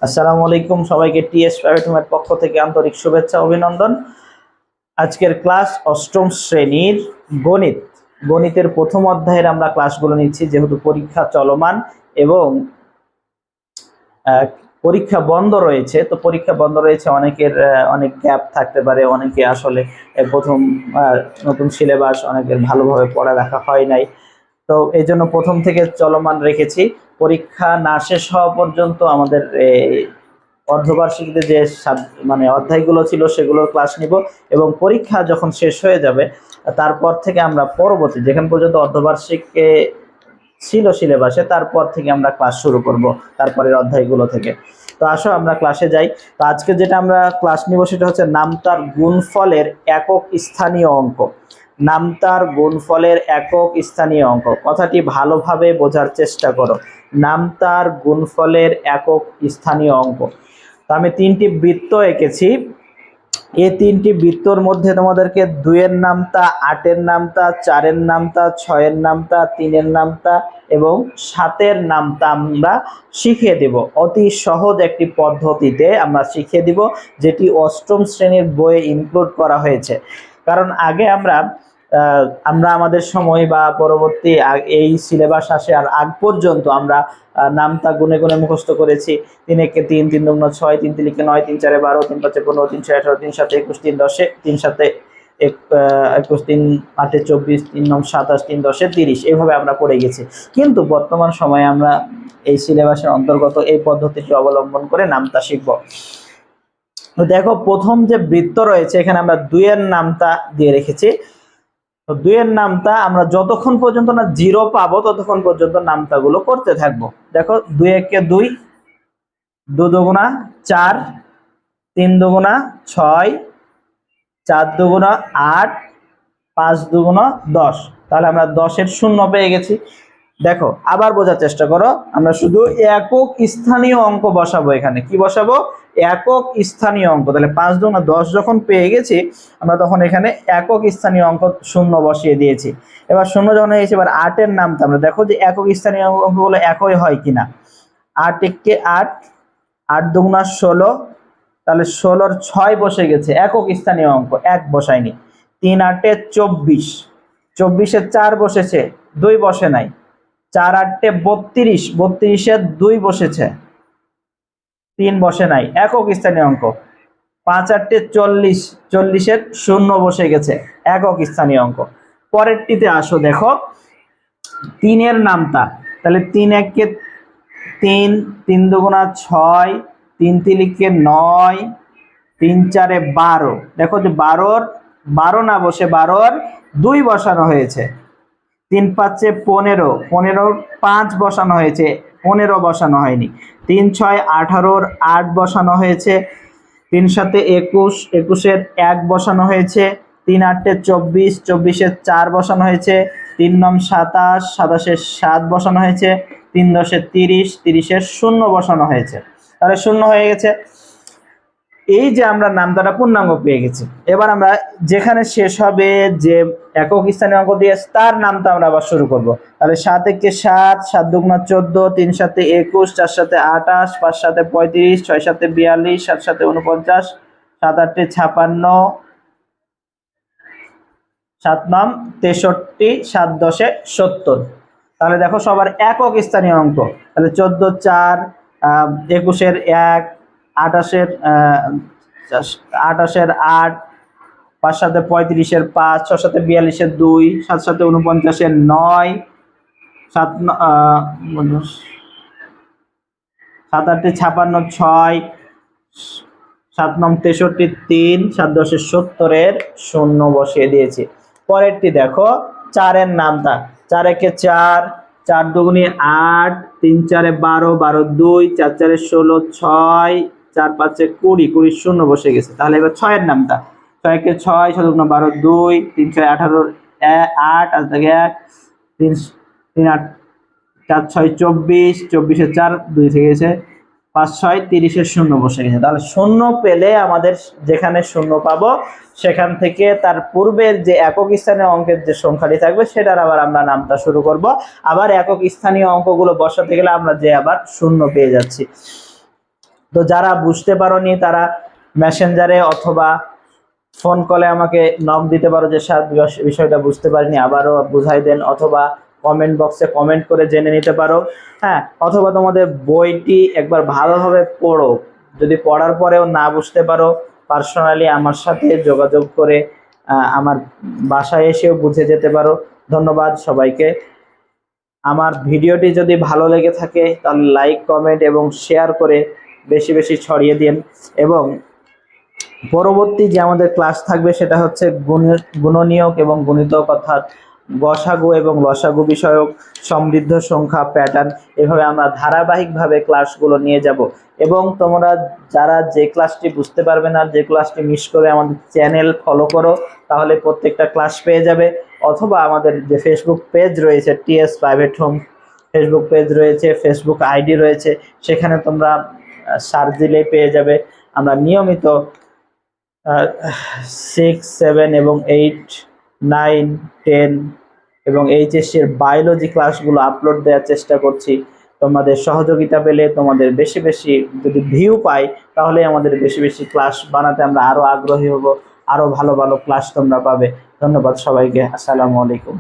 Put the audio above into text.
আসসালামু আলাইকুম সবাইকে টিএস প্রাইভেট হোমের পক্ষ থেকে আন্তরিক শুভেচ্ছা অভিনন্দন। আজকের ক্লাস অষ্টম শ্রেণীর গণিত। গণিতের প্রথম অধ্যায়ের আমরা ক্লাসগুলো নিচ্ছি, যেহেতু পরীক্ষা চলমান এবং পরীক্ষা বন্ধ রয়েছে। তো পরীক্ষা বন্ধ রয়েছে, অনেকের অনেক গ্যাপ থাকতে পারে, অনেকে আসলে প্রথম নতুন সিলেবাস, অনেকের ভালোভাবে পড়ালেখা হয় নাই। তো এই জন্য প্রথম থেকে চলমান রেখেছি। পরীক্ষা না শেষ হওয়া পর্যন্ত আমাদের অর্ধবার্ষিকীতে যে অধ্যায়গুলো ছিল সেগুলোর ক্লাস নিব, এবং পরীক্ষা যখন শেষ হয়ে যাবে তারপর থেকে আমরা পরবর্তী যেখান পর্যন্ত অর্ধবার্ষিকে ছিল সিলেবাসে, তারপর থেকে আমরা ক্লাস শুরু করব তারপরের অধ্যায়গুলো থেকে। তো আসো আমরা ক্লাসে যাই। তো আজকে যেটা আমরা ক্লাস নিব সেটা হচ্ছে নামতার গুণফলের একক স্থানীয় অঙ্ক। নামতার গুণফলের একক স্থানীয় অঙ্ক, কথাটি ভালোভাবে বোঝার চেষ্টা করো। নামতার গুণফলের একক স্থানীয় অঙ্ক। তো আমি তিনটি বৃত্ত এঁকেছি। এই তিনটি বৃত্তর মধ্যে তোমাদেরকে 2-এর নামতা, 8-এর নামতা, 4-এর নামতা, 6-এর নামতা, 3-এর নামতা এবং 7-এর নামতা আমরা শিখিয়ে দেব। অতি সহজ একটি পদ্ধতিতে আমরা শিখিয়ে দিব, যেটি অষ্টম শ্রেণীর বইয়ে ইনক্লুড করা হয়েছে। কারণ আগে আমরা আমাদের সময় বা পরবর্তী এই সিলেবাস আসে আর আগ পর্যন্ত আমরা নামতা গুনে গুনে মুখস্থ করেছি। 3 একে 3, 3 দুগুণ 6, 3 তিরিকে 9, 3 চারে 12, 3 পাঁচে 15, 3 ছয় 18, 3 সাতে 21, 3 10, 3 সাতে 21, 3 আটে 24, 3 9 27, 3 10 30, এইভাবে আমরা পড়ে গেছি। কিন্তু বর্তমান সময়ে আমরা এই সিলেবাসের অন্তর্গত এই পদ্ধতিটি অবলম্বন করে নামতা শিখব। তো দেখো, প্রথম যে বৃত্ত রয়েছে এখানে আমরা 2-এর নামতা দিয়ে রেখেছি। তো 2-এর নামতা আমরা যতক্ষণ পর্যন্ত না 0 পাবো ততক্ষণ পর্যন্ত নামতাগুলো করতে থাকবো। দেখো, 2 একে 2, 2 দুগুণা 4, 3 দুগুণা 6, 4 দুগুণা 8, 5 দুগুণা 10। তাহলে আমরা 10-এর শূন্য পেয়ে গেছি। দেখো, আবার বোঝার চেষ্টা করো, আমরা শুধু একক স্থানীয় অঙ্ক বসাবো। এখানে কি বসাবো? একক স্থানীয় অঙ্ক। তাহলে 5 দুগুণা 10 যখন পেয়ে গেছি আমরা, তখন এখানে একক স্থানীয় অঙ্ক শূন্য বসিয়ে দিয়েছি। এবার শূন্য যখন হয়েছে, এবার 8-এর নামতা আমরা দেখো যে একক স্থানীয় অঙ্কগুলো একই হয় কিনা। 8 একে 8, 8 দুগুণা 16, তাহলে 16-র 6 বসে গেছে, একক স্থানীয় অঙ্ক, 1 বসায়নি। 3 8-এ 24, 24-এ 4 বসেছে, 2 বসে নাই। 4 8-এ 32, 32-এ 2 বসেছে, 3 বসে নাই, একক স্থানীয় অঙ্ক। 5 8-এ 40, 40-এর 0 বসে গেছে, একক স্থানীয় অঙ্ক। পরেরটিতে আসো, দেখো 3-এর নামতা। তাহলে 3 একে 3, 3 দুগুণা 6, 3 তিরিকে 9, 3 চারে 12। দেখো যে 12-র 12 না বসে 12-র 2 বসানো হয়েছে। 3 5-এ 15, 15-র 5 বসানো হয়েছে, 15 বসানো হয়নি। 3 6 18-র 8 বসানো হয়েছে। 3 7-এ 21, 21-এর 1 বসানো হয়েছে। 3 8-এ 24, 24-এর 4 বসানো হয়েছে। 3 9 27, 27-এর 7 বসানো হয়েছে। 3 10-এ 30, 30-এর 0 বসানো হয়েছে। তাহলে 0 হয়ে গেছে। এই যে আমরা নামতাটা পূর্ণাঙ্গ পেয়ে গেছি। এবার আমরা যেখানে শেষ হবে যে একক স্থানীয় অঙ্ক দিয়ে, তার নামটা আমরা আবার শুরু করব। তাহলে 7 একে 7, 7 দুগুণা 14, 3 7-এ 21, 4 7-এ 28, 5 7-এ 35, 6 7-এ 42, 7 7-এ 49, 7 8-এ 56, 7 9 63, 7 10-এ 70। তাহলে দেখো সবার একক স্থানীয় অঙ্ক। তাহলে 14 4, 21-এর 1, 28-এর 8, 5 7-এ 35-এর 5, 6 7-এ 42-এর 2, 7 7-এ 49-এর 9, 7 8-এ 56 6, 7 9 63 3, 7 10-এ 70-এর 0 বসিয়ে দিয়েছি। পরেরটি দেখো, 4-এর নামতা। 4 একে 4, 4 দুগুণে 8, 3 4-এ 12, 12 2, 4 4-এ 16, 6, 4 5-এ 20, 20-এর 0 বসে গেছে। তাহলে এবার 6-এর নামতা। 6 একে 6, 6 দুগুণে 12 2, 3 6 18-র 8, 8 থেকে 1, 3 3 8 4 6 24, 24-এর 4, 2 থেকে গেছে, 5 6 30-এর 0 বসে গেছে। তাহলে 0 পেলে আমাদের যেখানে 0 পাবো সেখান থেকে তার পূর্বের যে একক স্থানীয় অঙ্কের যে সংখ্যাটি থাকবে সেটার আবার আমরা নামটা শুরু করব। আবার একক স্থানীয় অঙ্কগুলো বসাতে গেলে আমরা যে আবার 0 পেয়ে যাচ্ছি। তো যারা বুঝতে পারোনি তারা মেসেঞ্জারে অথবা ফোন কলে আমাকে নক দিতে পারো যে স্যার বিষয়টা বুঝতে পারিনি, আবারও বুঝাই দেন, অথবা কমেন্ট বক্সে কমেন্ট করে জেনে নিতে পারো। হ্যাঁ, অথবা তোমাদের বইটি একবার ভালোভাবে পড়ো, যদি পড়ার পরেও না বুঝতে পারো পার্সোনালি আমার সাথে যোগাযোগ করে আমার বাসায় এসেও বুঝে যেতে পারো। ধন্যবাদ সবাইকে। আমার ভিডিওটি যদি ভালো লেগে থাকে তাহলে লাইক, কমেন্ট এবং শেয়ার করে বেশি বেশি ছড়িয়ে দিন। এবং পরবর্তী যে আমাদের ক্লাস থাকবে সেটা হচ্ছে গুণনীয়ক এবং গুণিতক, অর্থাৎ গসাগু এবং লসাগু বিষয়ক, সমৃদ্ধ সংখ্যা, প্যাটার্ন, এভাবে আমরা ধারাবাহিকভাবে ক্লাসগুলো নিয়ে যাব। এবং তোমরা যারা যে ক্লাসটি বুঝতে পারবে না, যে ক্লাসটি মিস করে আমাদের চ্যানেল ফলো করো, তাহলে প্রত্যেকটা ক্লাস পেয়ে যাবে। অথবা আমাদের যে ফেসবুক পেজ রয়েছে TS private home Facebook page রয়েছে, ফেসবুক আইডি রয়েছে, সেখানে তোমরা সার্চ দিলেই পেয়ে যাবে। আমরা নিয়মিত 6, 7 এবং 8, 9, 10 এবং এইচএসসির বায়োলজি ক্লাসগুলো আপলোড দেওয়ার চেষ্টা করছি। তোমাদের সহযোগিতা পেলে, তোমাদের বেশি বেশি যদি ভিউ পাই, তাহলে আমাদের বেশি বেশি ক্লাস বানাতে আমরা আরও আগ্রহী হব, আরও ভালো ভালো ক্লাস তোমরা পাবে। ধন্যবাদ সবাইকে। আসসালামু আলাইকুম।